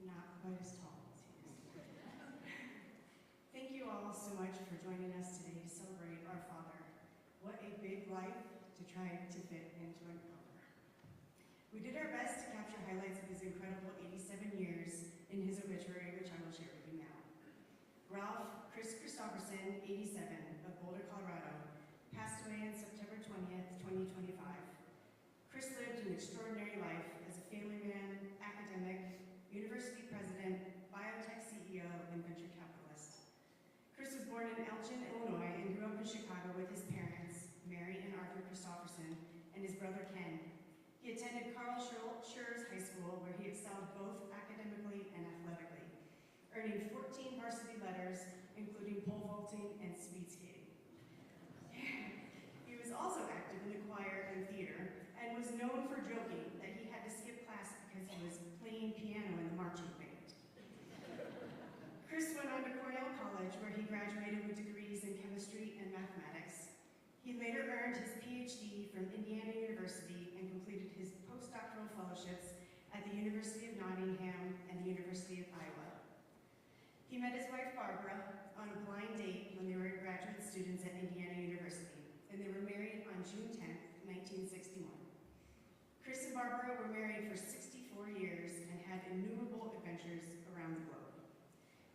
not quite as tall as he is. Thank you all so much for joining us today to celebrate our Father. What a big life to try to fit into an hour. We did our best to capture highlights of his incredible 87 years in his obituary, which I will share with you now. Ralph Christoffersen, 87, of Boulder, Colorado, passed away on September 20th, 2025. Chris lived an extraordinary life as a family man, academic, university president, biotech CEO, and venture capitalist. Chris was born in Elgin, Illinois, and grew up in Chicago with his parents, Mary and Arthur Christoffersen, and his brother Ken. He attended Carl Schurz High School, where he excelled both academically and athletically, earning 14 varsity letters, including pole vaulting and speed skating. He was also active in the choir and theater, and was known for joking that he had to skip class because he was playing piano in the marching band. Chris went on to Cornell College, where he graduated with degrees in chemistry and mathematics. He later earned his PhD from Indiana University and completed his postdoctoral fellowships at the University of Nottingham and the University of Iowa. He met his wife Barbara on a blind date when they were graduate students at Indiana University, and they were married on June 10th, 1961. Chris and Barbara were married for 64 years and had innumerable adventures around the globe.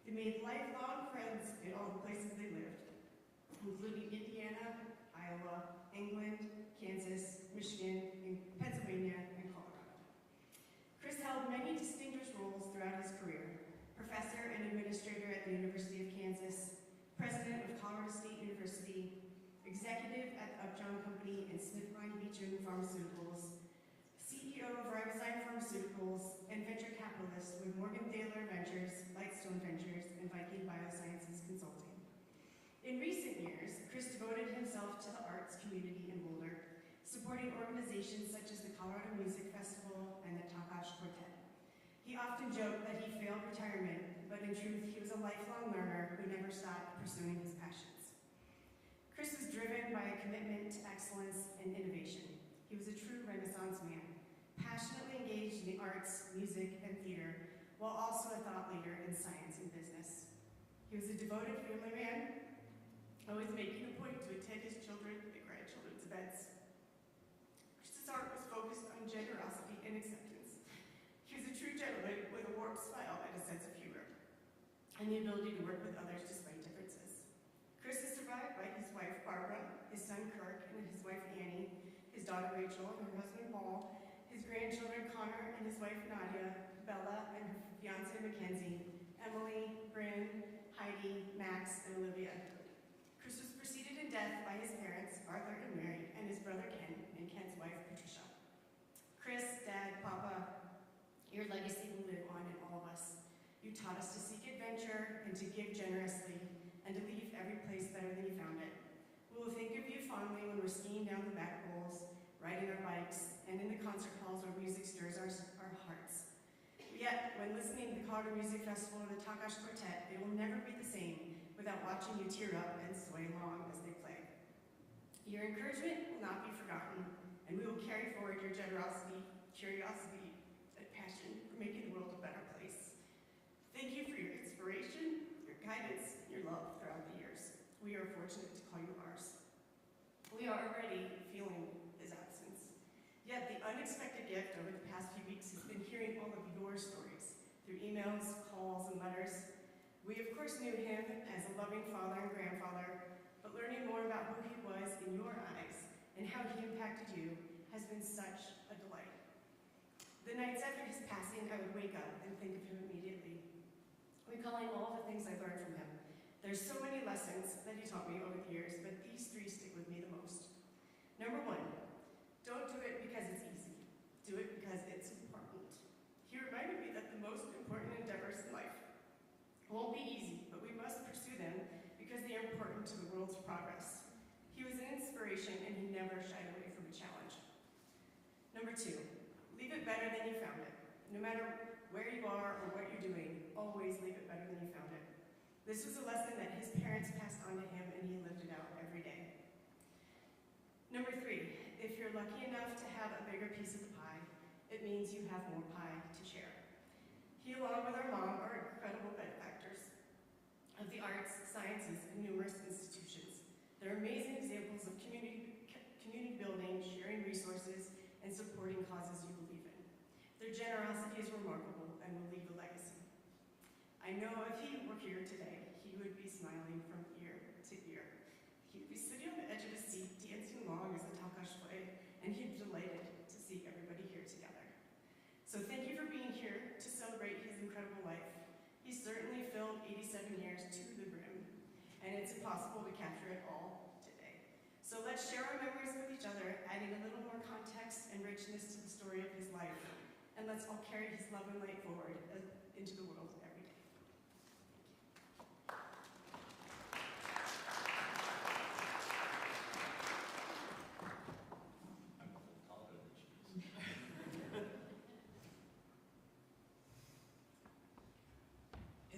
They made lifelong friends in all the places they lived, including Indiana, Iowa, England, Kansas, Michigan, Pennsylvania, and Colorado. Chris held many distinguished roles throughout his career: professor and administrator at the University of Kansas, president of Colorado State University, executive at the Upjohn Company and SmithKline Beecham Pharmaceuticals, CEO of Ribozyme Pharmaceuticals, and venture capitalist with Morgan Thaler Ventures, Lightstone Ventures, and Viking Biosciences Consulting. In recent years, Chris devoted himself to the arts community in Boulder, supporting organizations such as the Colorado Music Festival and the Takash Quartet. He often joked that he failed retirement, but in truth, he was a lifelong learner who never stopped pursuing his passions. Chris was driven by a commitment to excellence and innovation. He was a true Renaissance man, passionately engaged in the arts, music, and theater, while also a thought leader in science and business. He was a devoted family man, always making a point to attend his children and grandchildren's events. Chris's art was focused on generosity and acceptance. He was a true gentleman with a warm smile and a sense of humor, and the ability to work with others despite differences. Chris is survived by his wife Barbara, his son Kirk, and his wife Annie, his daughter Rachel and her husband Paul, his grandchildren Connor and his wife Nadia, Bella and her fiance Mackenzie, Emily, Bryn, Heidi, Max, and Olivia. Chris was preceded in death by his parents, Arthur and Mary, and his brother Ken, and Ken's wife Patricia. Chris, Dad, Papa, your legacy will live on in all of us. You taught us to seek adventure and to give generously, and to leave every place better than you found it. We will think of you fondly when we're skiing down the back bowls, riding our bikes, and in the concert halls where music stirs our hearts. Yet, when listening to the Colorado Music Festival or the Takash Quartet, it will never be the same without watching you tear up and sway along as they play. Your encouragement will not be forgotten, and we will carry forward your generosity, curiosity, and passion for making the world a better place. Thank you for your inspiration, your guidance, and your love throughout the years. We are fortunate to call you ours. We are already feeling his absence. Yet the unexpected gift over the past few weeks has been hearing all of your stories through emails, calls, and letters. We of course knew him as a loving father and grandfather, but learning more about who he was in your eyes and how he impacted you has been such a delight. The nights after his passing, I would wake up and think of him immediately, recalling all the things I learned from him. There's so many lessons that he taught me over the years, but these three stick with me the most. Number one, don't do it because it's easy. Do it because it's important. He reminded me that the most important endeavors in life won't be easy, but we must pursue them because they are important to the world's progress. He was an inspiration, and he never shied away from a challenge. Number two, leave it better than you found it. No matter where you are or what you're doing, always leave it better than you found it. This was a lesson that his parents passed on to him, and he lived it out every day. Number three, if you're lucky enough to have a bigger piece of the pie, it means you have more pie to share. He He, along with our mom, are incredible benefactors of the arts, sciences, and numerous institutions. They're amazing examples of community building, sharing resources, and supporting causes you believe in. Their generosity is remarkable and will leave a legacy. I know if he were here today, he would be smiling from ear to ear. He would be sitting on the edge of his seat, dancing along as the takash played, and he'd be delighted to see everybody here together. So thank you for being here to celebrate his incredible life. He certainly filled 87 years to the brim, and it's impossible to capture it all today. So let's share our memories with each other, adding a little more context and richness to the story of his life, and let's all carry his love and light forward into the world every day.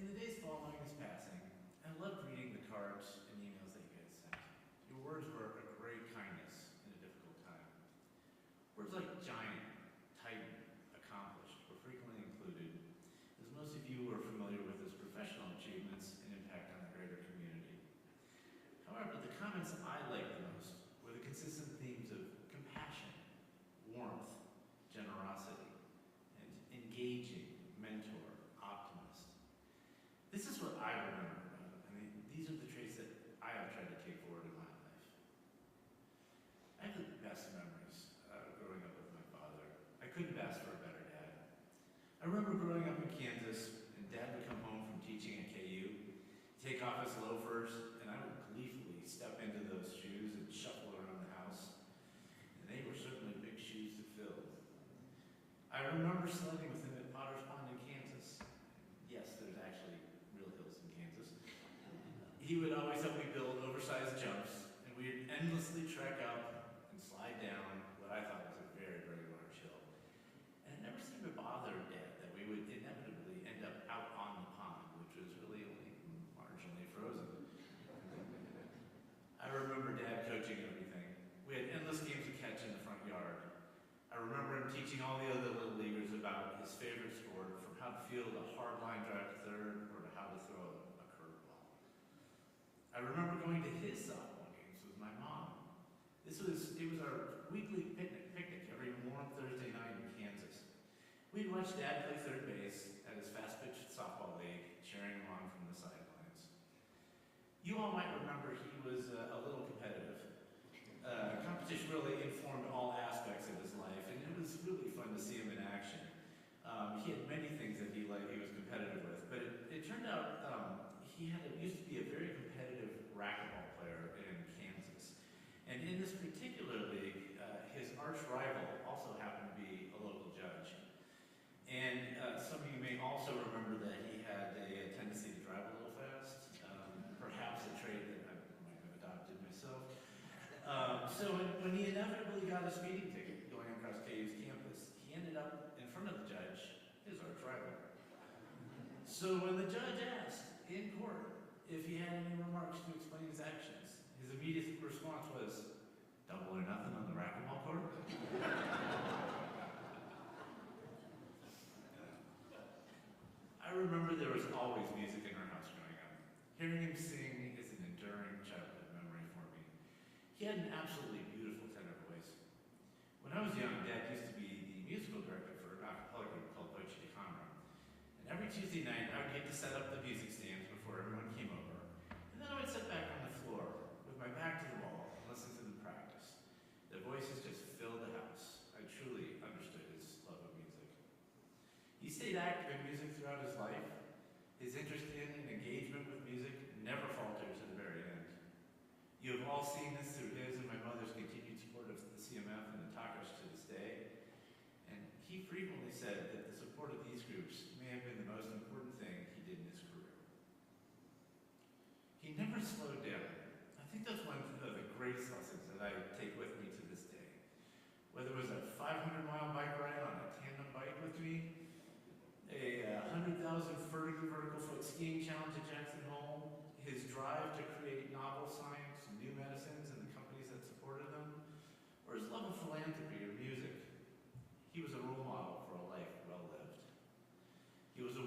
In the days following his passing, I loved reading the cards and emails that you guys sent. Your words were a great kindness in a difficult time. Words like giant, titan, accomplished were frequently included, as most of you are familiar with his professional achievements and impact on the greater community. However, the comments I liked the most were the consistent themes of compassion, warmth, generosity, and engaging, mentor, optimist. This is what I remember about him. I mean, these are the traits that I have tried to take forward in my life. I have the best memories growing up with my father. I couldn't ask for a better dad. I remember growing up in Kansas, and Dad would come home from teaching at KU, take off his loafers, and I would gleefully step into those shoes and shuffle around the house. And they were certainly big shoes to fill. I remember sledding with him at Potter's Pond in Kansas. Yes, there's actually real hills in Kansas. He would always help me build oversized jumps, and we'd endlessly trek up and slide down what I thought was a very, very large hill. And it never seemed to bother Dad that we would inevitably end up out on the pond, which was really only marginally frozen. I remember Dad coaching everything. We had endless games of catch in the front yard. I remember him teaching all the other little leaguers about his favorite sport, from how to field a hard line drive to third or to how to throw a curveball. I remember going to his softball games with my mom. It was our weekly picnic every warm Thursday night in Kansas. We'd watch Dad play third base at his fast-pitch softball league, cheering him on from the sidelines. You all might remember he was a little competitive. Competition really informed all aspects of his life, and it was really fun to see him in action. He had many things that he was competitive with, but it turned out he used to be a very competitive racquetball player in Kansas. And in this particular league, his arch rival also happened to be a local judge. And some of you may also remember that he had a tendency to drive a little fast, perhaps a trait that I might have adopted myself. So when he inevitably got a speeding ticket going across KU's campus, he ended up in front of the judge, his arch rival. So when the judge asked in court if he had any remarks to explain his actions, his immediate response was, "Double or nothing on the racquetball court?" I remember there was always music in our house growing up. Hearing him sing is an enduring childhood memory for me. He had an absolutely beautiful tenor voice. When I was young, Dad used to be the musical director for an a cappella group called Boulder. And every Tuesday night, I would get to set up the music stands before everyone came over. And then I would sit back on the floor with my back to the wall and listen to them practice. Their voices just filled the house. I truly understood his love of music. He stayed active in music throughout his life. His interest in and engagement with music never faltered to the very end. You have all seen this through his and my mother's continued support of the CMF and the Takash to this day. And he frequently said that the support of these groups may have been the most important thing he did in his career. He never slowed down. I think that's one of the greatest lessons that I take with me to this day. Whether it was a 500-mile bike ride on a tandem bike with me, a 100,000 vertical foot skiing challenge at Jackson Hole, his drive to create novel science, new medicines, and the companies that supported them, or his love of philanthropy or music. He was a role model for a life well lived. He was a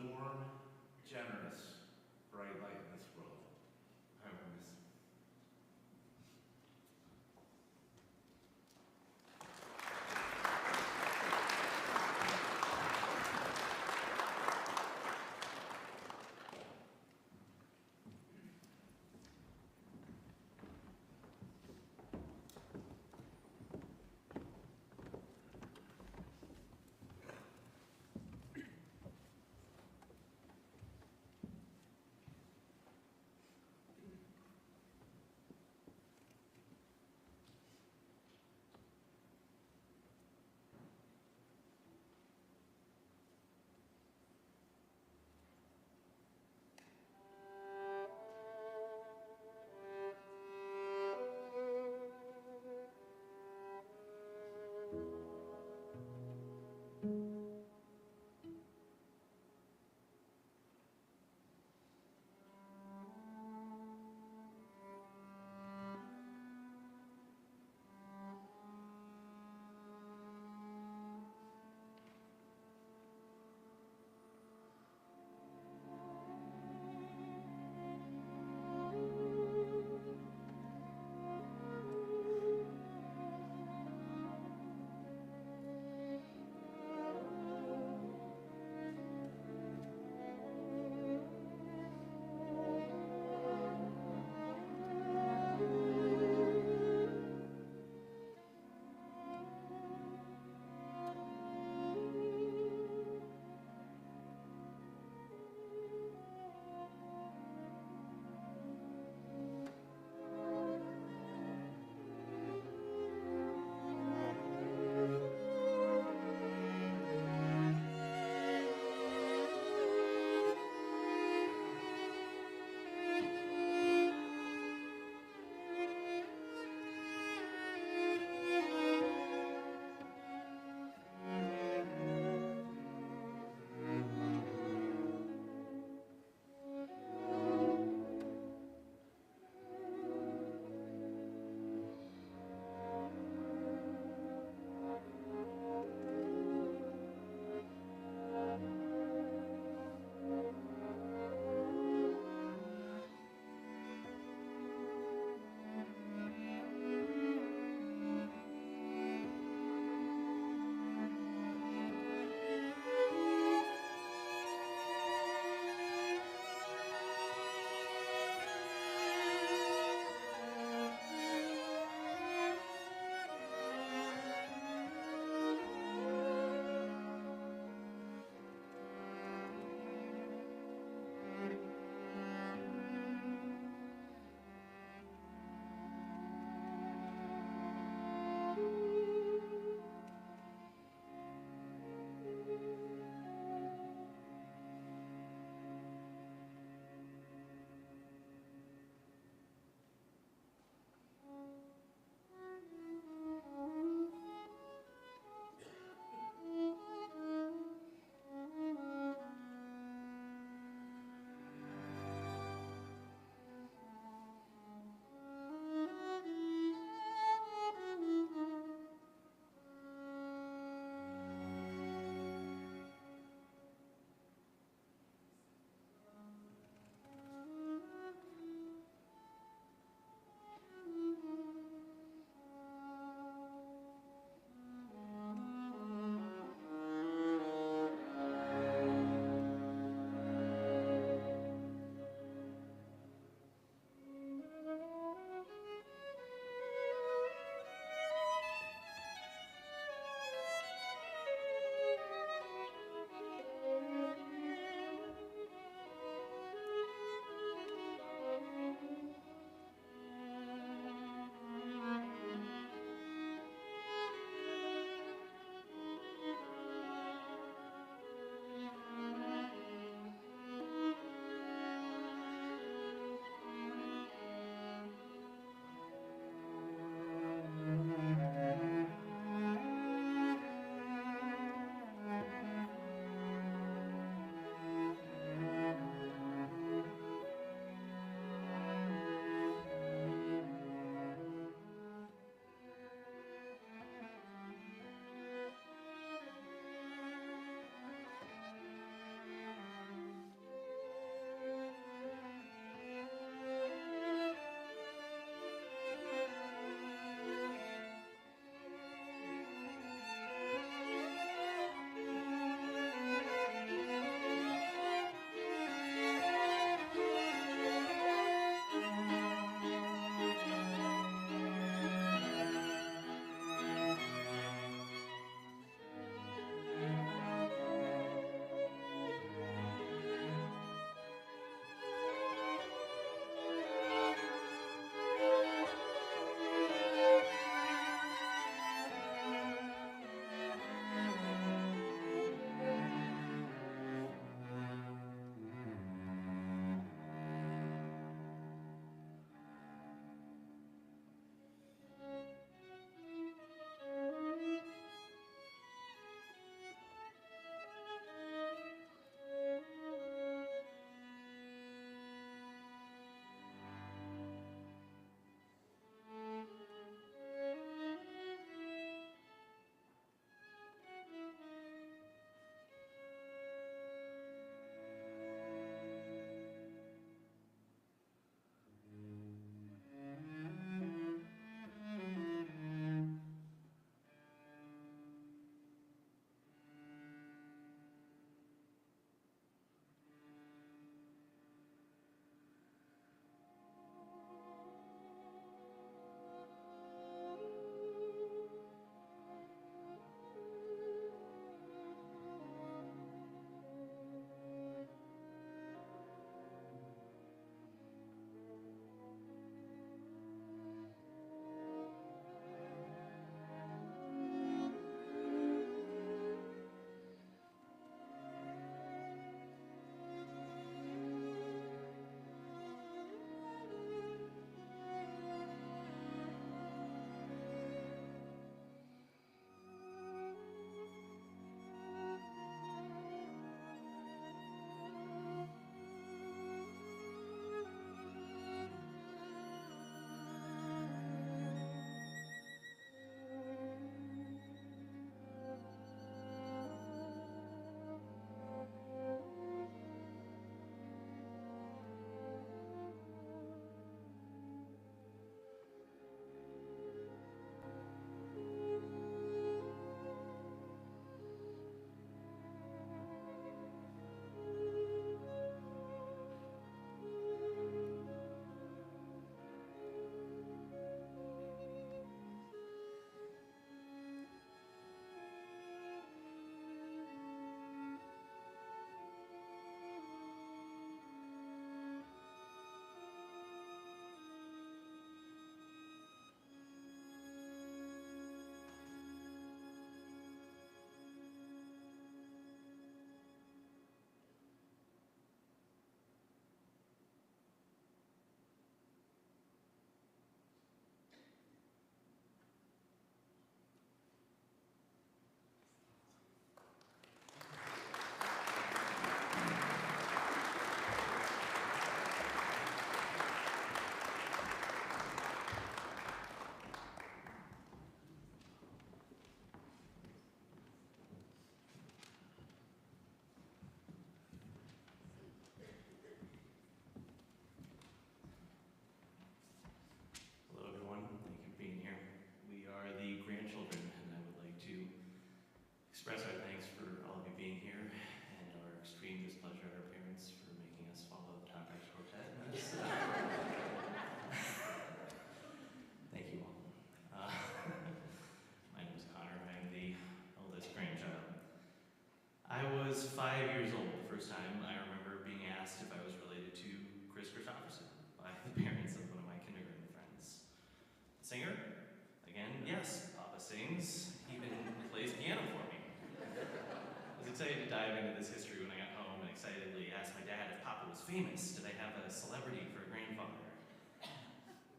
sings, he even plays piano for me. I was excited to dive into this history when I got home and excitedly asked my dad if Papa was famous. Did I have a celebrity for a grandfather?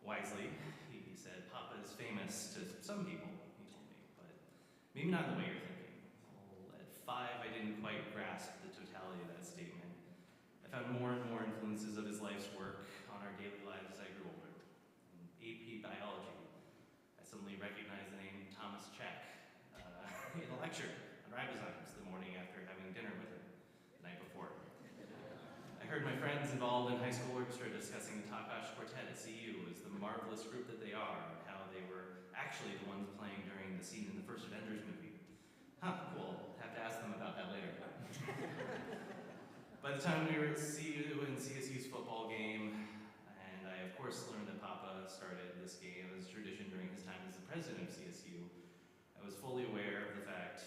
Wisely, he said, Papa is famous to some people, he told me, but maybe not in the way you're thinking. Well, at 5, I didn't quite grasp the totality of that statement. I found more and more influences of his life's work on our daily lives as I grew older. In AP Biology, I suddenly recognized the name Thomas Cech in a lecture on ribozymes the morning after having dinner with him the night before. I heard my friends involved in high school orchestra discussing the Takash Quartet at CU as the marvelous group that they are, and how they were actually the ones playing during the scene in the first Avengers movie. Huh, cool. Have to ask them about that later. By the time we were at CU and CSU's football game, and I of course learned that Papa started this game as a tradition during his time as the president of CSU, I was fully aware of the fact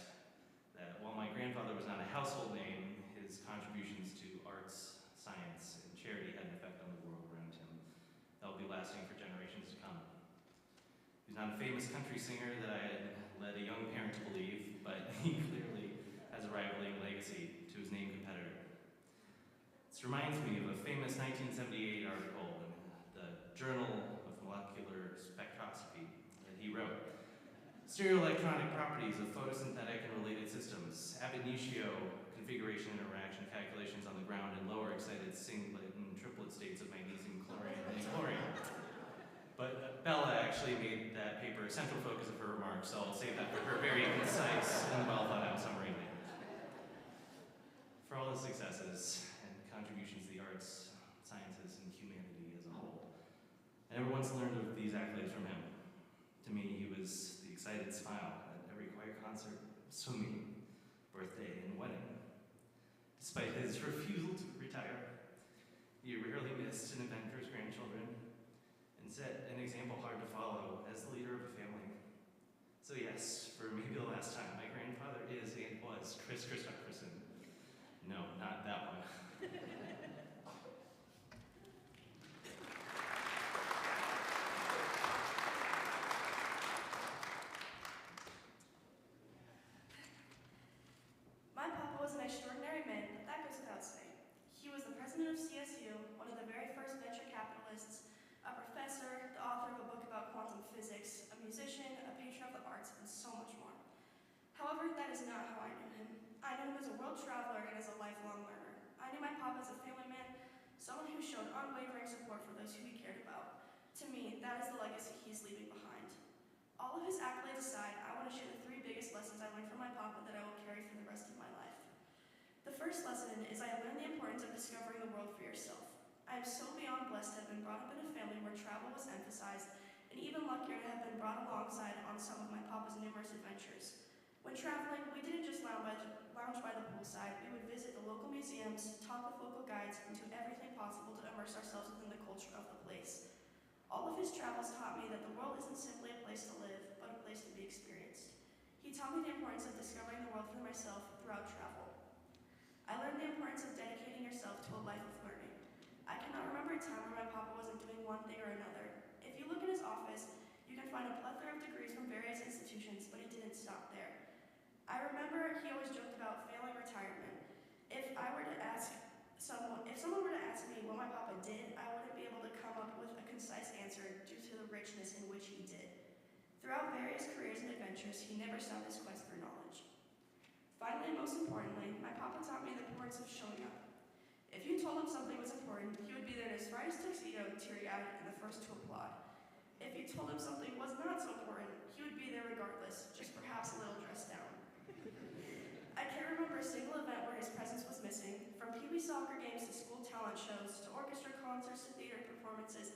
that while my grandfather was not a household name, his contributions to arts, science, and charity had an effect on the world around him that will be lasting for generations to come. He's not a famous country singer that I had led a young parent to believe, but he clearly has a rivaling legacy to his name competitor. This reminds me of a famous 1978 article in the Journal of Molecular Spectroscopy that he wrote. Stereoelectronic properties of photosynthetic and related systems, ab initio configuration and interaction calculations on the ground in lower excited singlet and triplet states of magnesium, chlorine, and chlorine. But Bella actually made that paper a central focus of her remarks, so I'll save that for her very concise and well thought out summary later. For all his successes and contributions to the arts, sciences, and humanity as a whole, I never once learned of these accolades from him. To me, he was the excited smile at every choir concert, swimming, birthday, and wedding. Despite his refusal to retire, he rarely missed an event for his grandchildren and set an example hard to follow as the leader of a family. So yes, for maybe the last time, my grandfather is and was Christoffersen. No, not that one. My papa was an extraordinary man, but that goes without saying. He was the president of CSU, one of the very first venture capitalists, a professor, the author of a book about quantum physics, a musician, a patron of the arts, and so much more. However, that is not how I knew him. I knew him as a world traveler and as a lifelong learner. I knew my papa as a family man, someone who showed unwavering support for those who he cared about. To me, that is the legacy he's leaving behind. All of his accolades aside, I want to share the 3 biggest lessons I learned from my papa that I will carry for the rest of my life. The first lesson is I learned the importance of discovering the world for yourself. I am so beyond blessed to have been brought up in a family where travel was emphasized, and even luckier to have been brought alongside on some of my papa's numerous adventures. When traveling, we didn't just lounge by the poolside. We would visit the local museums, talk with local guides, and do everything possible to immerse ourselves within the culture of the place. All of his travels taught me that the world isn't simply a place to live, but a place to be experienced. He taught me the importance of discovering the world for myself throughout travel. I learned the importance of dedicating yourself to a life of learning. I cannot remember a time where my papa wasn't doing one thing or another. If you look in his office, you can find a plethora of degrees from various institutions, but he didn't stop there. I remember he always joked about failing retirement. If someone were to ask me what my papa did, I wouldn't be able to come up with a concise answer due to the richness in which he did. Throughout various careers and adventures, he never stopped his quest for knowledge. Finally, and most importantly, my papa taught me the importance of showing up. If you told him something was important, he would be there in his brightest tuxedo, teary-eyed, and the first to applaud. If you told him something was not so important, he would be there regardless, just perhaps a little dressed down. I can't remember a single event where his presence was missing, from Pee-wee soccer games to school talent shows, to orchestra concerts to theater performances,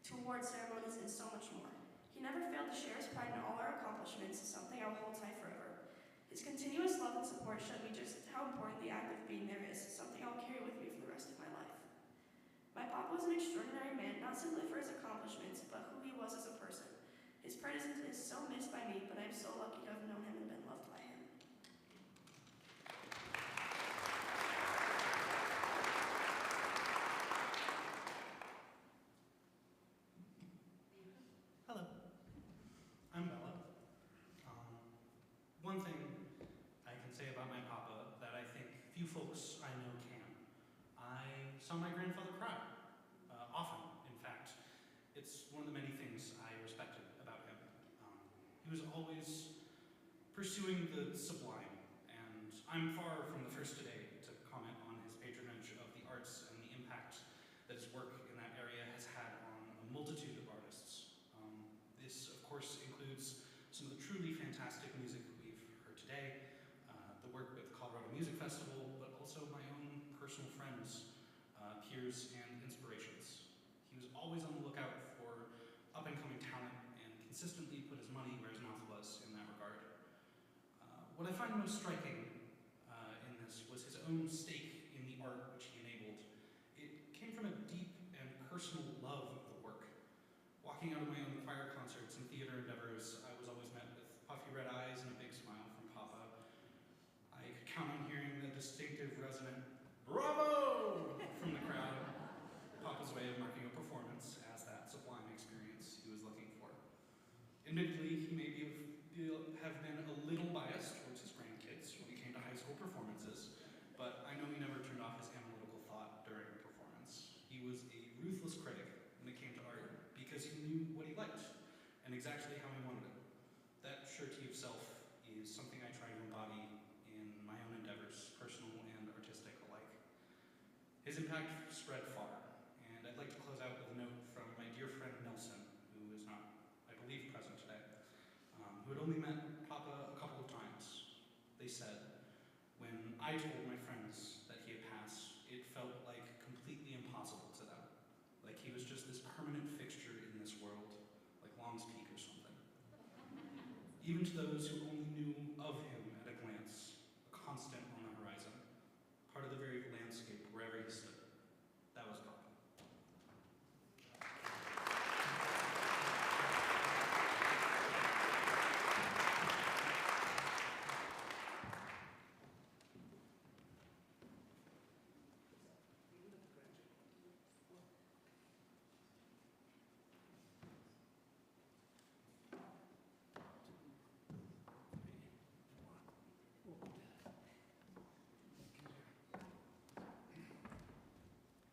to award ceremonies, and so much more. He never failed to share his pride in all our accomplishments, something I will hold tight forever. His continuous love and support showed me just how important the act of being there is, something I'll carry with me for the rest of my life. My papa was an extraordinary man, not simply for his accomplishments, but who he was as a person. His presence is so missed by me, but I am so lucky to have known him and been loved by him. Hello, I'm Bella. folks I know can. I saw my grandfather cry, often, in fact. It's one of the many things I respected about him. He was always pursuing the sublime, and I'm far from the first today to comment on his patronage of the arts and the impact that his work in that area has had on a multitude of artists. This, of course, includes some of the truly fantastic music we've heard today, the work with Colorado Music Festival, but also my own personal friends, peers, and inspirations. He was always on the lookout for up-and-coming talent and consistently put his money where his mouth was in that regard. What I find most striking in this was his own stake in the art which he enabled. It came from a deep and personal love of the work. Walking out of my own choir concerts and theater endeavors, I was always met with puffy red eyes and a big smile from Papa. I could count on hearing the distinctive resonant "Bravo!" from the crowd, Papa's way of marking a performance as that sublime experience he was looking for. Admittedly, he may have been a little biased towards his grandkids when it came to high school performances, but I know he never turned off his analytical thought during a performance. He was a ruthless critic when it came to art because he knew what he liked and exactly how he wanted it. That surety of self is something I try to embody in my own endeavors, personal and artistic alike. His impact spread far, and I'd like to close out with a note from my dear friend Nelson, who is not, I believe, present today, who had only met Papa a couple of times. They said, when I told my friends that he had passed, it felt like completely impossible to them, like he was just this permanent fixture in this world, like Long's Peak or something. Even to those who only knew of him at a glance, a constant on the horizon, part of the very landscape wherever he stood. That was Papa.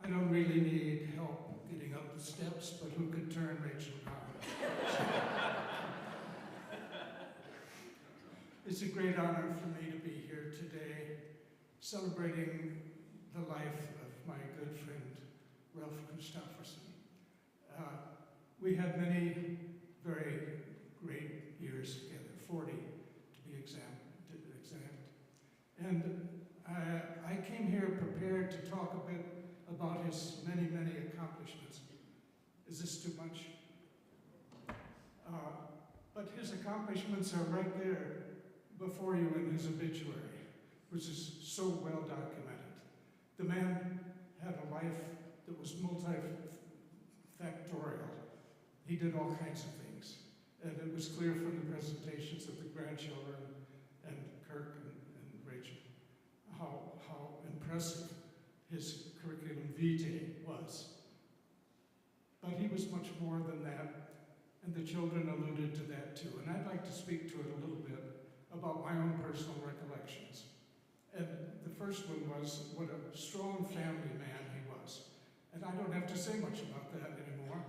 I don't really need help getting up the steps, but who could turn Rachel around? It's a great honor for me to be here today, celebrating the life of my good friend, Ralph Christoffersen. We had many very great years together, 40 to be exact. And I came here prepared to talk a bit about his many, many accomplishments. Is this too much? But his accomplishments are right there before you in his obituary, which is so well documented. The man had a life that was multifactorial. He did all kinds of things. And it was clear from the presentations of the grandchildren and Kirk and Rachel how impressive his curriculum vitae was. But he was much more than that, and the children alluded to that too. And I'd like to speak to it a little bit about my own personal recollections. And the first one was what a strong family man he was. And I don't have to say much about that anymore,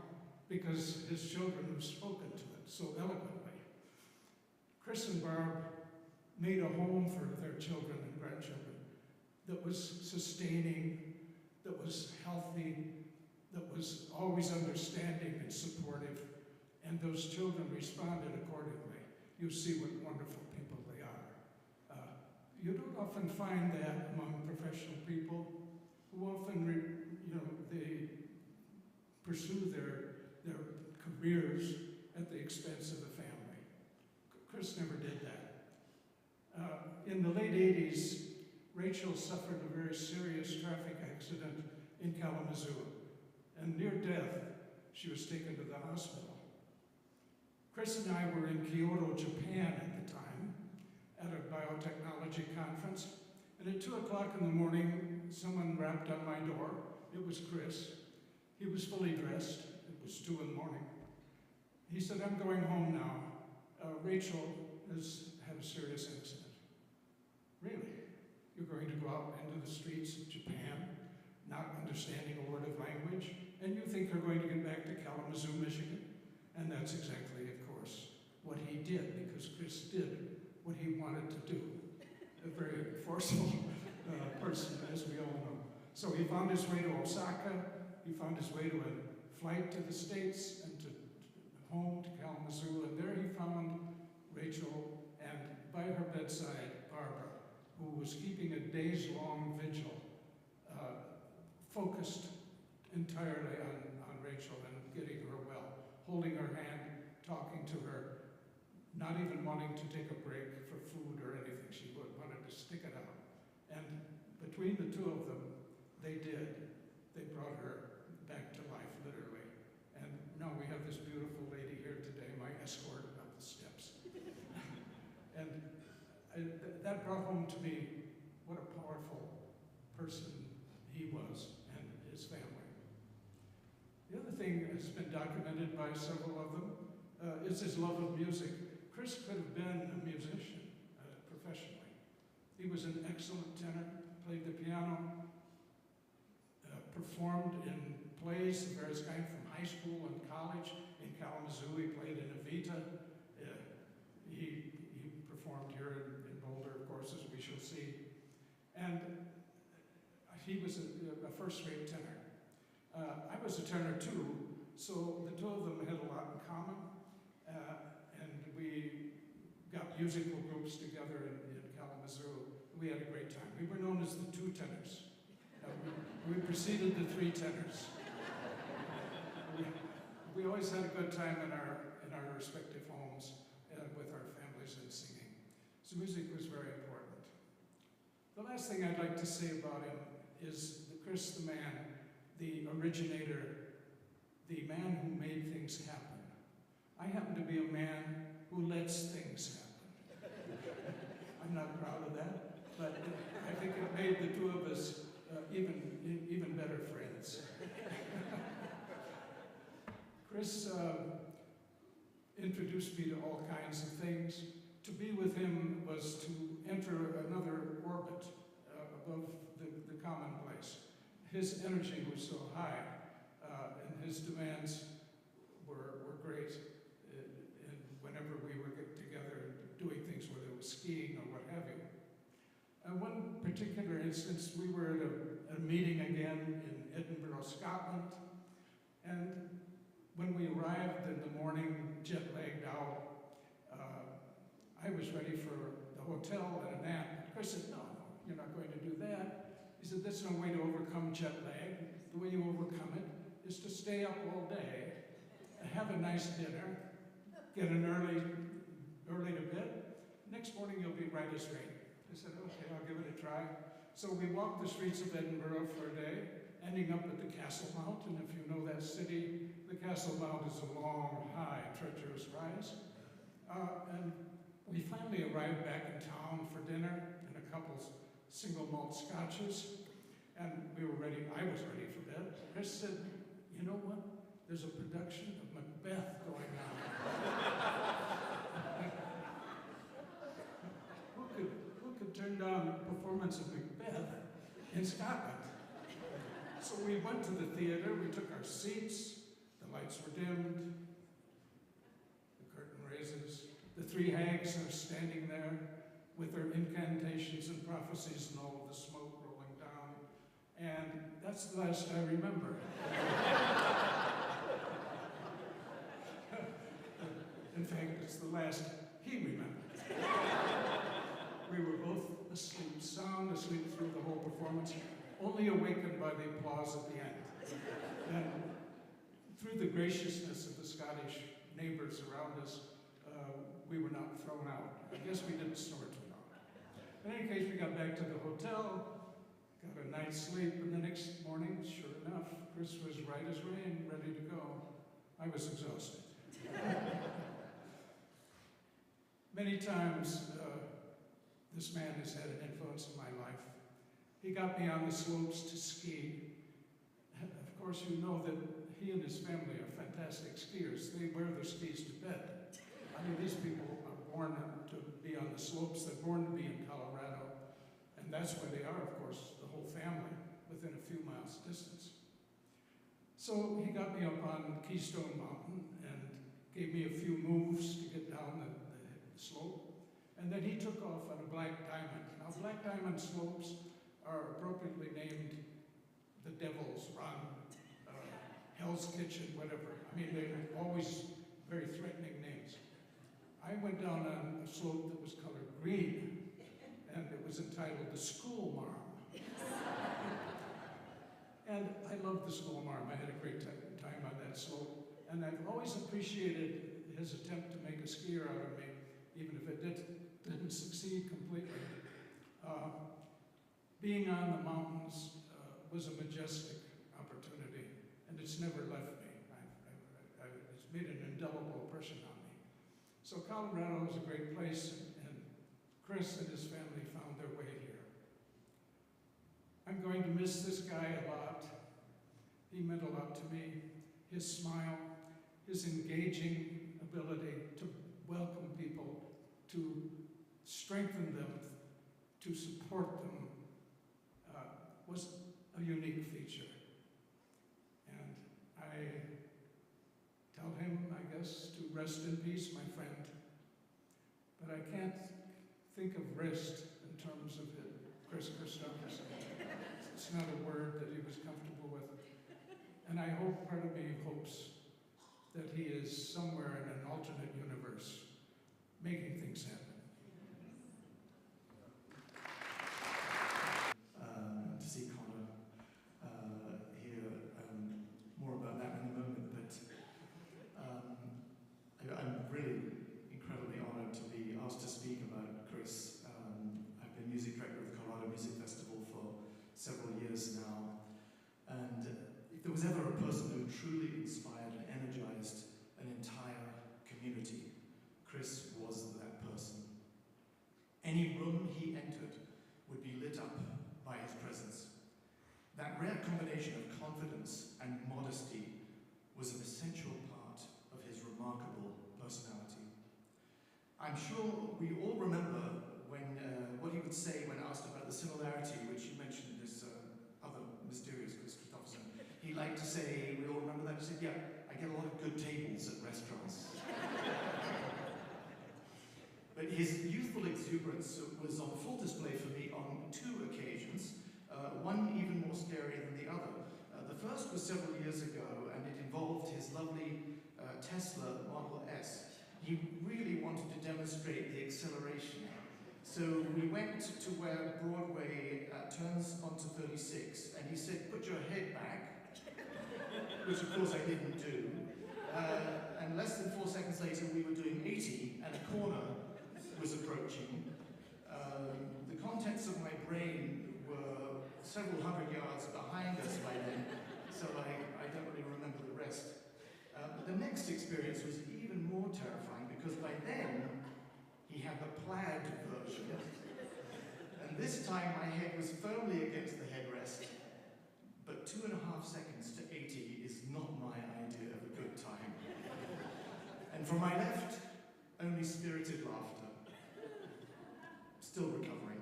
because his children have spoken to it so eloquently. Chris and Barb made a home for their children and grandchildren that was sustaining, that was healthy, that was always understanding and supportive, and those children responded accordingly. You see what wonderful people they are. You don't often find that among professional people who often, they pursue their careers at the expense of the family. Chris never did that. In the late 80s, Rachel suffered a very serious traffic accident in Kalamazoo, and near death, she was taken to the hospital. Chris and I were in Kyoto, Japan at the time, at a biotechnology conference, and at 2 o'clock in the morning, someone rapped on my door. It was Chris. He was fully dressed. It was 2 in the morning. He said, "I'm going home now. Rachel has had a serious accident." "Really? You're going to go out into the streets of Japan, not understanding a word of language, and you think they're going to get back to Kalamazoo, Michigan. And that's exactly, of course, what he did, because Chris did what he wanted to do. A very forceful person, as we all know. So he found his way to Osaka, he found his way to a flight to the States and to home to Kalamazoo, and there he found Rachel, and by her bedside, Barbara, who was keeping a days-long vigil, focused entirely on Rachel and getting her well, holding her hand, talking to her, not even wanting to take a break for food or anything. She wanted to stick it out. And between the two of them, they did. They brought her back to life, literally. And now we have this beautiful lady here today, my escort up the steps. And that brought home to me what a powerful person he was and his family. The other thing that's been documented by several of them is his love of music. Chris could have been a musician professionally. He was an excellent tenor, played the piano, performed in plays of various kinds from high school and college. In Kalamazoo, he played in Evita. He performed here in Boulder, of course, as we shall see. And he was a first-rate tenor. I was a tenor too, so the two of them had a lot in common. And we got musical groups together in Kalamazoo. We had a great time. We were known as the two tenors. We preceded the three tenors. We always had a good time in our respective homes with our families and singing. So music was very important. The last thing I'd like to say about him is Chris the man, the originator, the man who made things happen. I happen to be a man who lets things happen. I'm not proud of that, but I think it made the two of us even better friends. Chris introduced me to all kinds of things. To be with him was to enter another orbit above the commonplace. His energy was so high, and his demands were great. And whenever we were together doing things, whether it was skiing or what have you. One particular instance, we were at a meeting again in Edinburgh, Scotland, and when we arrived in the morning, jet-lagged out, I was ready for the hotel and a nap. Chris said, no, you're not going to do that. He said, there's no way to overcome jet lag. The way you overcome it is to stay up all day, have a nice dinner, get an early to bed. Next morning, you'll be right as rain. I said, okay, I'll give it a try. So we walked the streets of Edinburgh for a day, ending up at the Castle Mount. And if you know that city, the Castle Mount is a long, high, treacherous rise. And we finally arrived back in town for dinner and a couple single malt scotches. And we were ready, I was ready for bed. Chris said, you know what? There's a production of Macbeth going on. Who could turn down a performance of Macbeth in Scotland? So we went to the theater, we took our seats, the lights were dimmed, the curtain raises, the three hags are standing there with their incantations and prophecies and all of the smoke rolling down. And that's the last I remember. In fact, it's the last he remembered. We were both asleep, sound asleep through the whole performance, only awakened by the applause at the end. And through the graciousness of the Scottish neighbors around us, we were not thrown out. I guess we didn't snore too loud. In any case, we got back to the hotel, got a night's sleep, and the next morning, sure enough, Chris was right as rain, ready to go. I was exhausted. Many times, this man has had an influence in my life. He got me on the slopes to ski. Of course, you know that he and his family are fantastic skiers. They wear their skis to bed. I mean, these people are born to be on the slopes. They're born to be in Colorado. And that's where they are, of course, the whole family, within a few miles distance. So he got me up on Keystone Mountain and gave me a few moves to get down the slope. And then he took off on a black diamond. Now, black diamond slopes are appropriately named the Devil's Run, Hell's Kitchen, whatever. I mean, they're always very threatening names. I went down on a slope that was colored green, and it was entitled The School Marm. And I loved the School Marm. I had a great time on that slope. And I've always appreciated his attempt to make a skier out of me, even if it didn't succeed completely. Being on the mountains was a majestic opportunity, and it's never left me. It's made an indelible impression on me. So Colorado is a great place, and Chris and his family found their way here. I'm going to miss this guy a lot. He meant a lot to me. His smile, his engaging ability to welcome people, to strengthen them, to support them, was a unique feature. And I tell him, I guess, to rest in peace, my friend. But I can't think of rest in terms of Chris Christoffersen. It's not a word that he was comfortable with. And I hope, part of me hopes, that he is somewhere in an alternate universe, making things happen. To see Connor here, more about that in a moment, but I'm really incredibly honored to be asked to speak about Chris. I've been music director of the Colorado Music Festival for several years now, and if there was ever a person who truly inspired and energized an entire community, Chris was that person. Any room he entered would be lit up by his presence. That rare combination of confidence and modesty was an essential part of his remarkable personality. I'm sure we all remember what he would say when asked about the similarity, which you mentioned, this other mysterious Christoffersen. He liked to say, we all remember that, he said, yeah, I get a lot of good tables at restaurants. But his youthful exuberance was on full display for me on two occasions, one even more scary than the other. The first was several years ago, and it involved his lovely Tesla Model S. He really wanted to demonstrate the acceleration. So we went to where Broadway turns onto 36, and he said, put your head back, which of course I didn't do. And less than 4 seconds later, we were doing 80, and a corner was approaching. The contents of my brain were several hundred yards behind us by then, so I don't really remember the rest. But the next experience was even more terrifying, because by then, he had the plaid version. And this time my head was firmly against the headrest. But 2.5 seconds to 80 is not my idea of a good time. And from my left, only spirited laughter. Still recovering.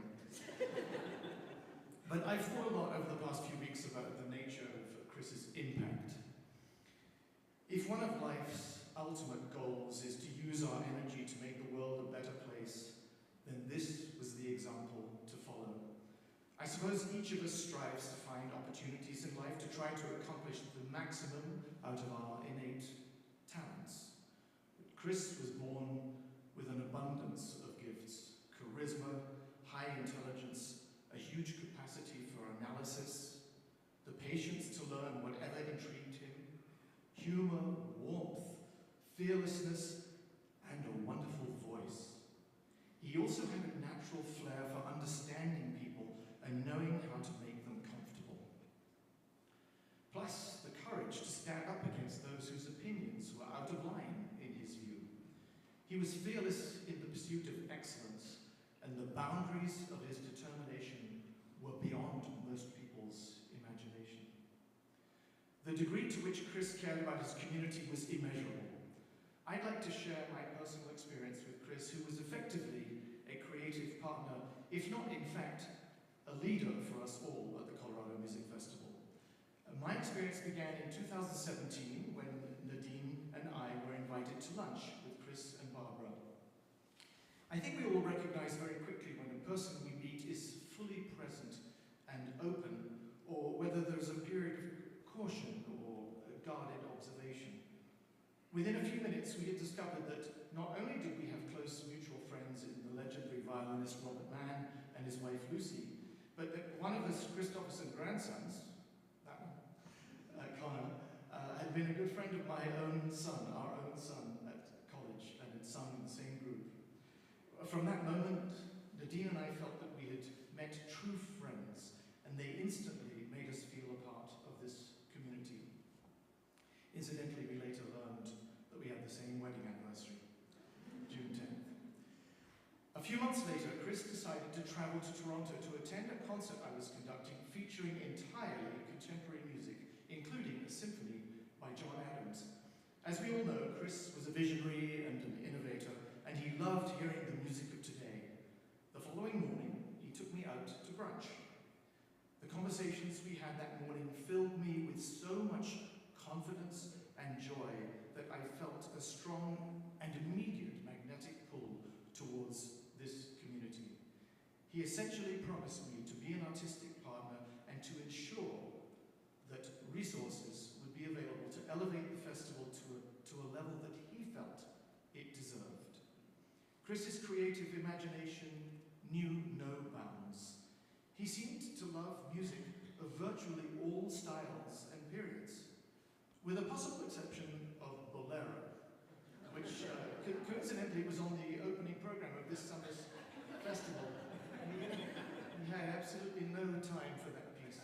But I've thought a lot over the past few weeks about the nature of Chris's impact. If one of life's ultimate goals is to use our energy to make the world a better place, then this was the example to follow. I suppose each of us strives to find opportunities in life to try to accomplish the maximum out of our innate talents. But Chris was born with an abundance of gifts: charisma, high intelligence, a huge capacity for analysis, the patience to learn whatever intrigued him, humor, warmth, fearlessness, and a wonderful voice. He also had a natural flair for understanding people and knowing how to make them comfortable. Plus, the courage to stand up against those whose opinions were out of line in his view. He was fearless in the pursuit of excellence, and the boundaries of his determination were beyond most people's imagination. The degree to which Chris cared about his community was immeasurable. I'd like to share my personal experience with Chris, who was effectively a creative partner, if not, in fact, a leader for us all at the Colorado Music Festival. My experience began in 2017 when Nadine and I were invited to lunch with Chris and Barbara. I think we all recognize very quickly when a person we meet is fully present and open, or whether there's a period of caution or guarded observation. Within a few minutes, we had discovered that not only did we have close mutual friends in the legendary violinist Robert Mann and his wife Lucy, but that one of his Christoffersen grandsons, that one, Connor, had been a good friend of my own son, our own son at college, and had sung in the same group. From that moment, Nadine and I felt that we had met true friends, and they instantly made us feel a part of this community. Incidentally, we later learned that we had the same wedding anniversary, June 10th. A few months later, Chris decided to travel to Toronto to attend a concert I was conducting featuring entirely contemporary music, including a symphony by John Adams. As we all know, Chris was a visionary and an innovator, and he loved hearing the music of today. The following morning, he took me out to brunch. The conversations we had that morning filled me with so much confidence and joy that I felt a strong and immediate magnetic pull towards this community. He essentially promised me to be an artistic partner and to ensure that resources would be available to elevate the festival to a level that he felt it deserved. Chris's creative imagination knew no bounds. He seemed to love music of virtually all styles and periods, with a possible exception of Boulder, which coincidentally was on the opening program of this summer's festival. He had absolutely no time for that piece.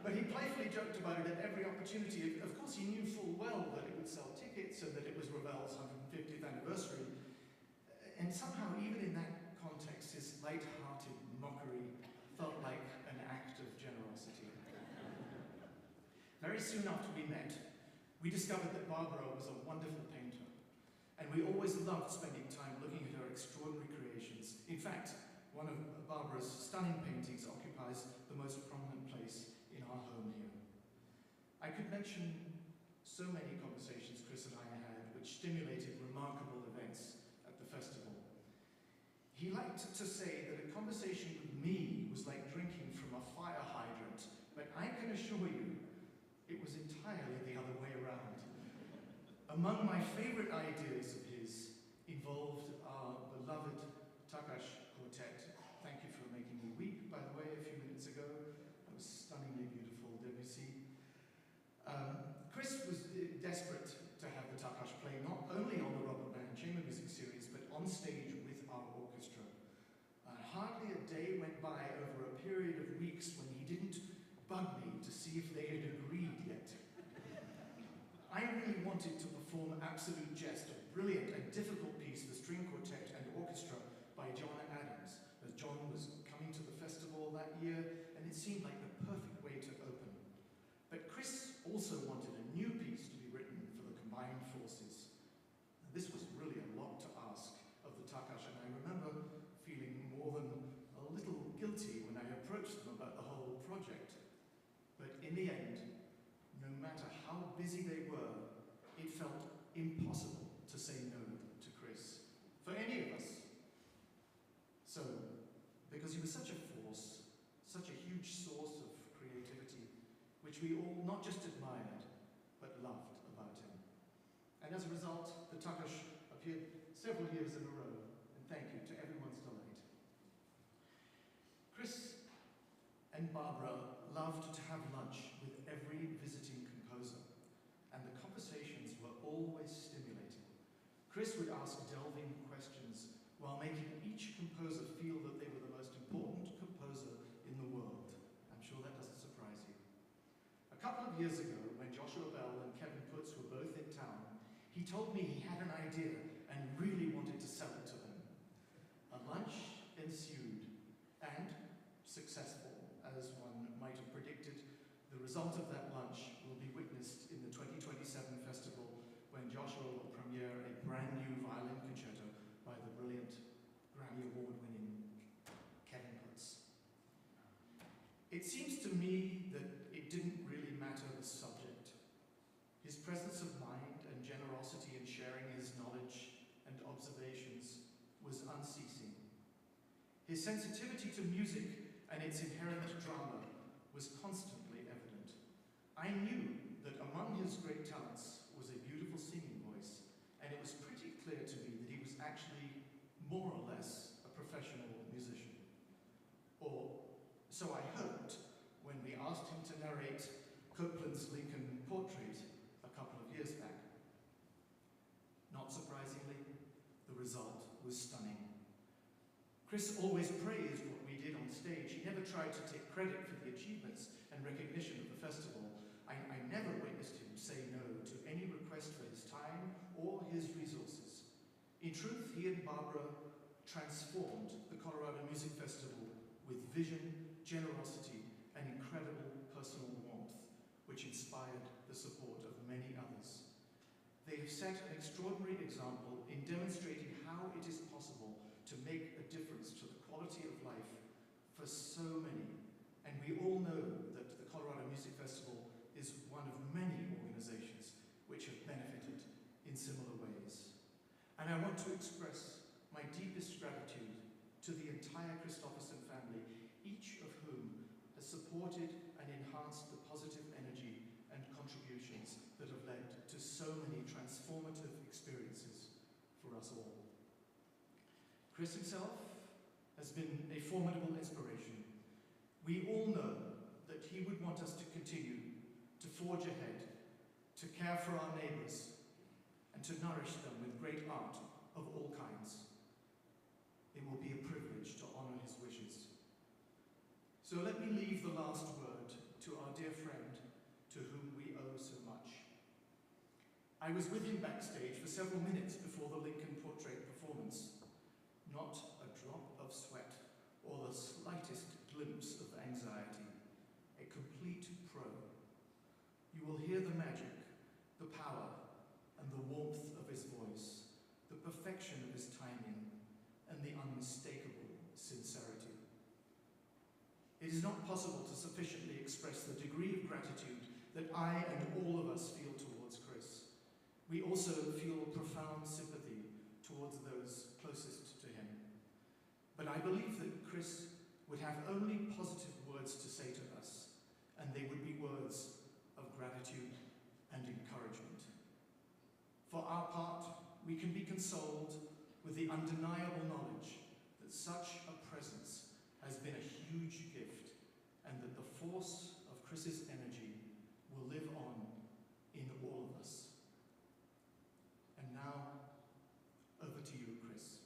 But he playfully joked about it at every opportunity. Of course, he knew full well that it would sell tickets and that it was Ravel's 150th anniversary. And somehow, even in that context, his light-hearted mockery felt like an act of generosity. Very soon after we met, we discovered that Barbara was a wonderful painter, and we always loved spending time looking at her extraordinary creations. In fact, one of Barbara's stunning paintings occupies the most prominent place in our home here. I could mention so many conversations Chris and I had which stimulated remarkable events at the festival. He liked to say that a conversation with me was like drinking from a fire hydrant, but I can assure you it was entirely the other way around. Among my favorite ideas of his involved our beloved Takash quartet. Thank you for making me weep, by the way, a few minutes ago. That was stunningly beautiful, Debussy. Chris was desperate to have the Takash play not only on the Robert Mann Chamber Music Series, but on stage with our orchestra. Hardly a day went by over a period of weeks when he didn't bug me to see if they had agreed yet. I really wanted to perform Absolute Jest, a brilliant and difficult piece for string quartet and orchestra by John Adams, as John was coming to the festival that year, and it seemed like the perfect way to open. But Chris also wanted a new piece to be written for the combined forces. Now, this was really a lot to ask of the Takash, and I remember feeling more than a little guilty when I approached them about the whole project. But in the end, no matter how busy they were, it felt impossible to say no to Chris, for any of us. So, because he was such a force, such a huge source of creativity, which we all not just admired, but loved about him. And as a result, the Takash appeared several years in a row, and thank you to everyone's delight. Chris and Barbara loved to have lunch with every visiting composer, and the conversations were always stimulating. Chris would ask delving questions while making each composer feel that they were the most important composer in the world. I'm sure that doesn't surprise you. A couple of years ago, when Joshua Bell and Kevin Putz were both in town, he told me he had an idea and really wanted to sell it to them. A lunch ensued, and successful, as one might have predicted. The result of that lunch will be witnessed in the 2027 festival when Joshua will premiere a brand new violin concerto by the brilliant Grammy Award-winning Kevin Putz. His sensitivity to music and its inherent drama was constantly evident. I knew that among his great talents was a beautiful singing voice, and it was pretty clear to me that he was actually more or less a professional musician. Or so I hoped when we asked him to narrate Copeland's Lincoln Portrait a couple of years back. Not surprisingly, the result was stunning. Chris always praised what we did on stage. He never tried to take credit for the achievements and recognition of the festival. I never witnessed him say no to any request for his time or his resources. In truth, he and Barbara transformed the Colorado Music Festival with vision, generosity, and incredible personal warmth, which inspired the support of many others. They have set an extraordinary example in demonstrating how it is possible to make a difference to the quality of life for so many. And we all know that the Colorado Music Festival is one of many organizations which have benefited in similar ways. And I want to express my deepest gratitude to the entire Christoffersen family, each of whom has supported and enhanced the positive energy and contributions that have led to so many transformative experiences for us all. Chris himself has been a formidable inspiration. We all know that he would want us to continue to forge ahead, to care for our neighbors, and to nourish them with great art of all kinds. It will be a privilege to honor his wishes. So let me leave the last word to our dear friend to whom we owe so much. I was with him backstage for several minutes before the Lincoln Portrait performance. Not a drop of sweat or the slightest glimpse of anxiety. A complete pro. You will hear the magic, the power, and the warmth of his voice, the perfection of his timing, and the unmistakable sincerity. It is not possible to sufficiently express the degree of gratitude that I and all of us feel towards Chris. We also feel profound sympathy towards those closest to him. But I believe that Chris would have only positive words to say to us, and they would be words of gratitude and encouragement. For our part, we can be consoled with the undeniable knowledge that such a presence has been a huge gift, and that the force of Chris's energy will live on in all of us. And now, over to you, Chris.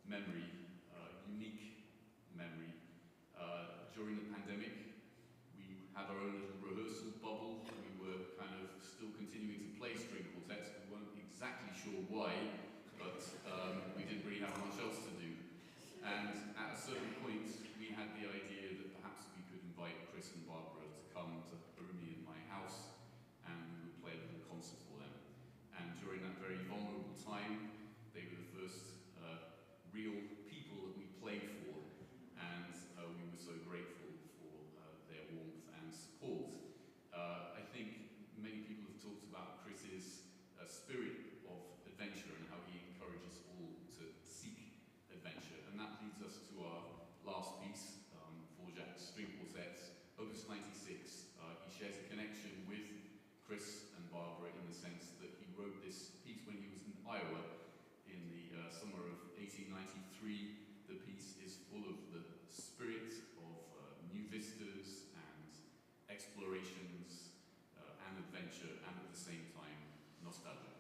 memory, unique memory. During the pandemic, we had our own little rehearsal bubble. We were kind of still continuing to play string quartets. We weren't exactly sure why, but we didn't really have much else to do. And at a certain point, we had the idea that perhaps we could invite Chris and Barbara to come to Urumi in my house, and we would play a little concert for them. And during that very vulnerable time, they were the first real people that we played for, and we were so grateful for their warmth and support. I think many people have talked about Chris's spirit of adventure and how he encourages all to seek adventure, and that leads us to our last piece, for Jacques String Quartet, Opus 96. He shares a connection with Chris and Barbara in the sense that he wrote this piece when he was in Iowa in the summer of 1893. The piece is full of the spirit of new vistas and explorations and adventure, and at the same time, nostalgia.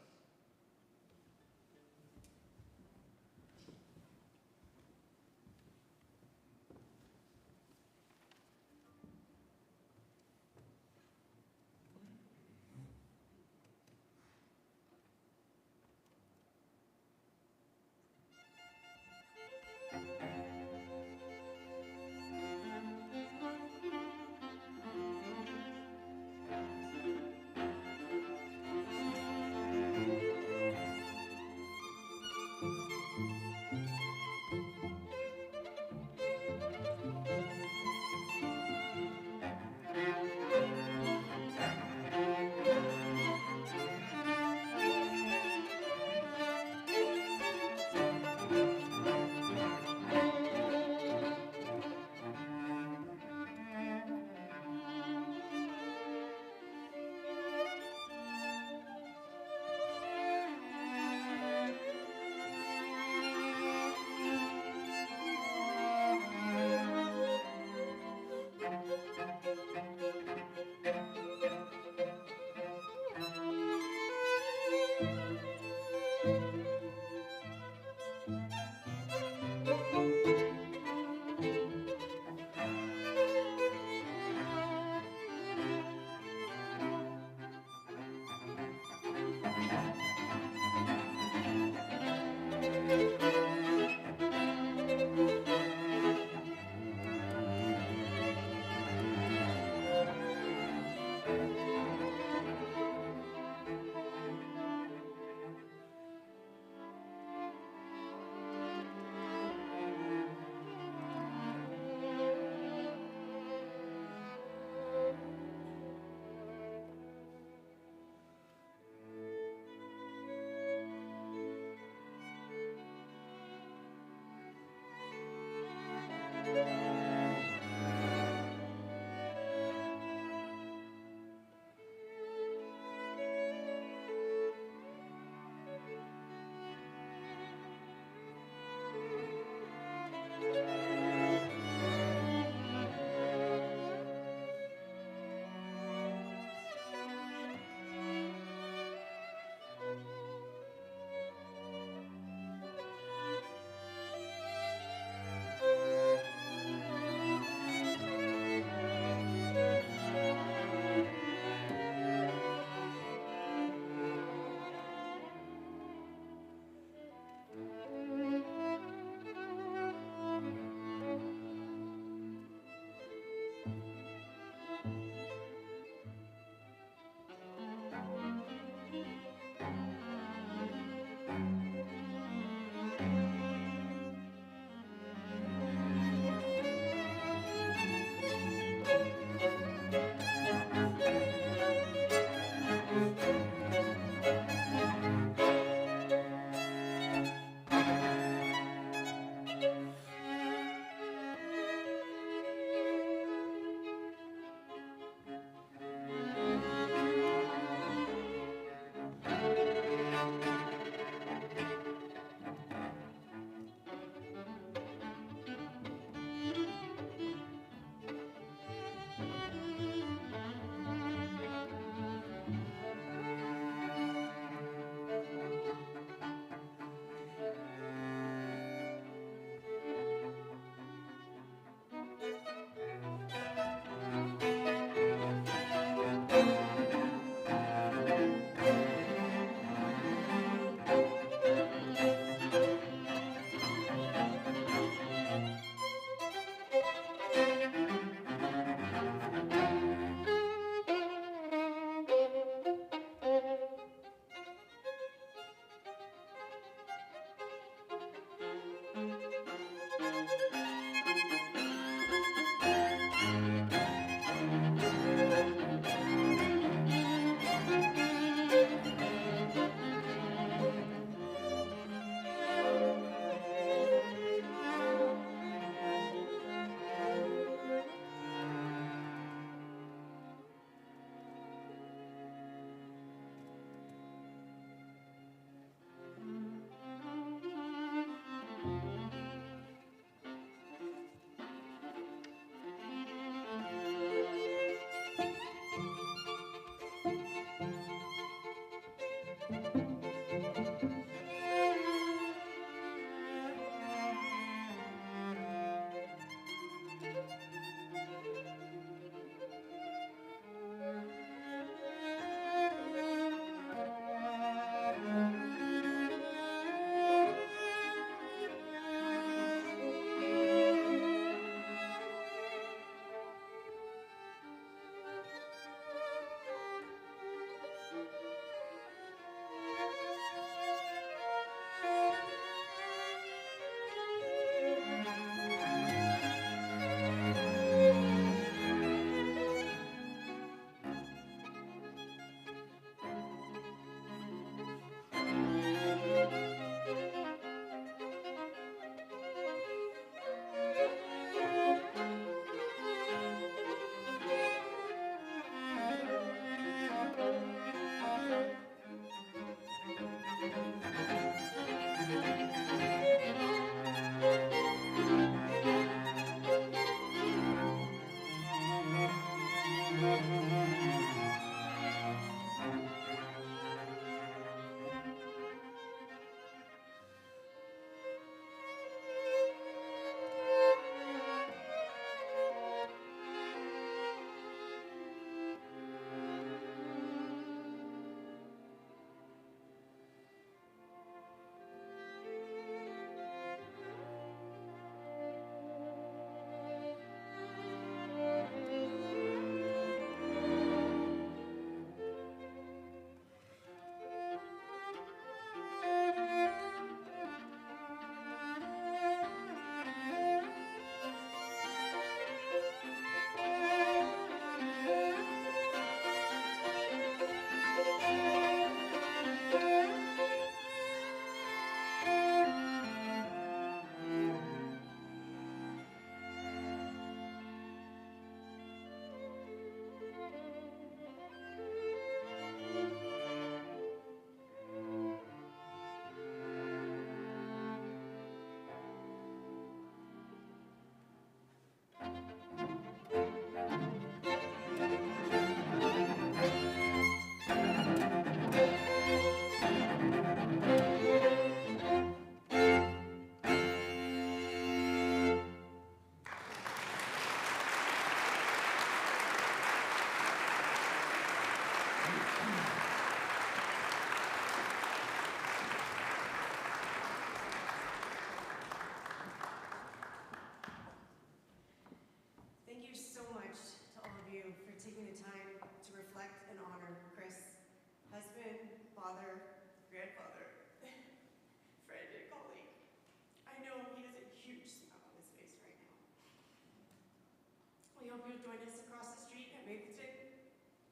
We hope you'll join us across the street at Mapleton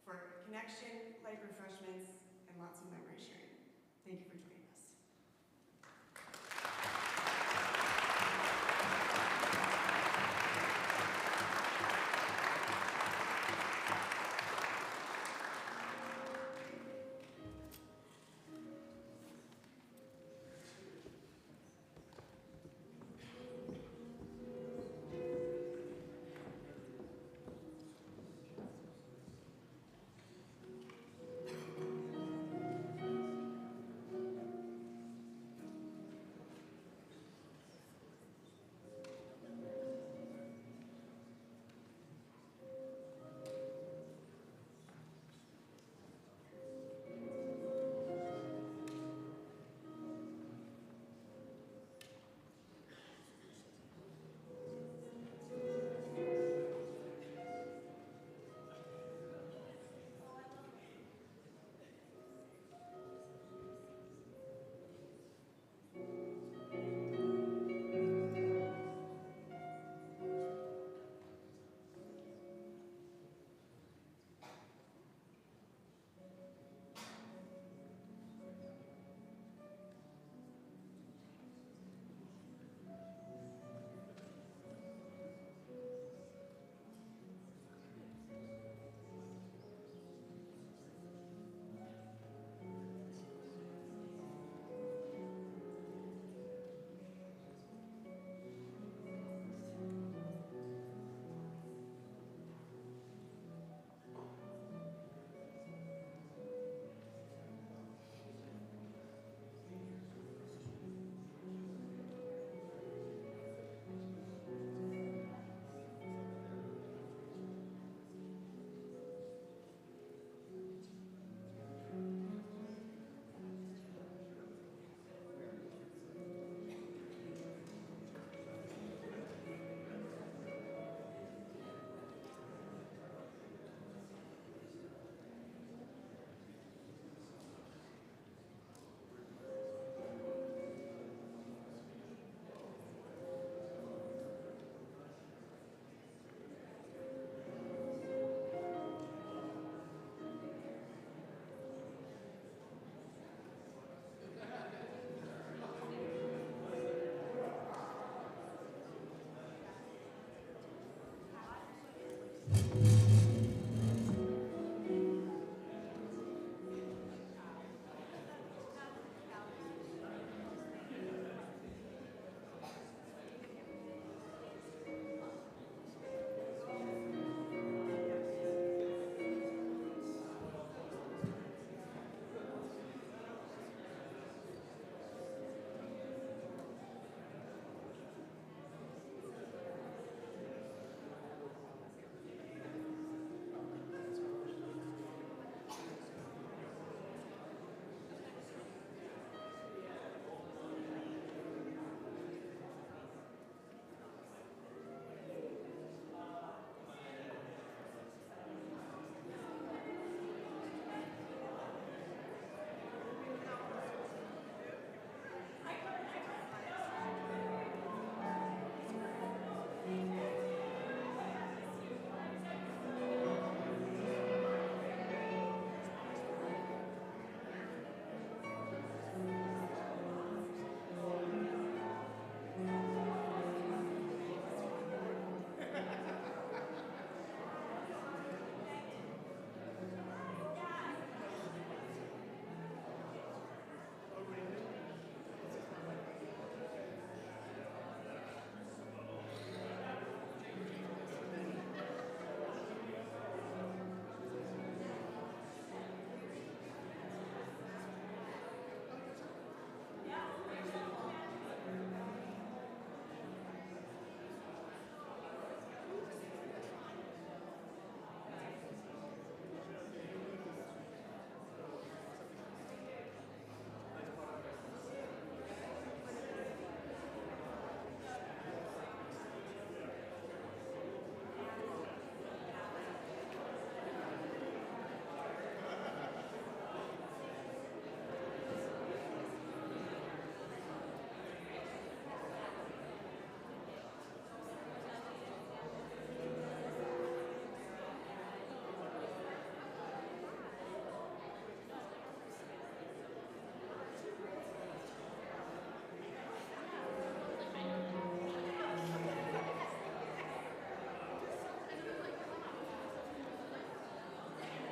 for connection, light refreshments, and lots of memories.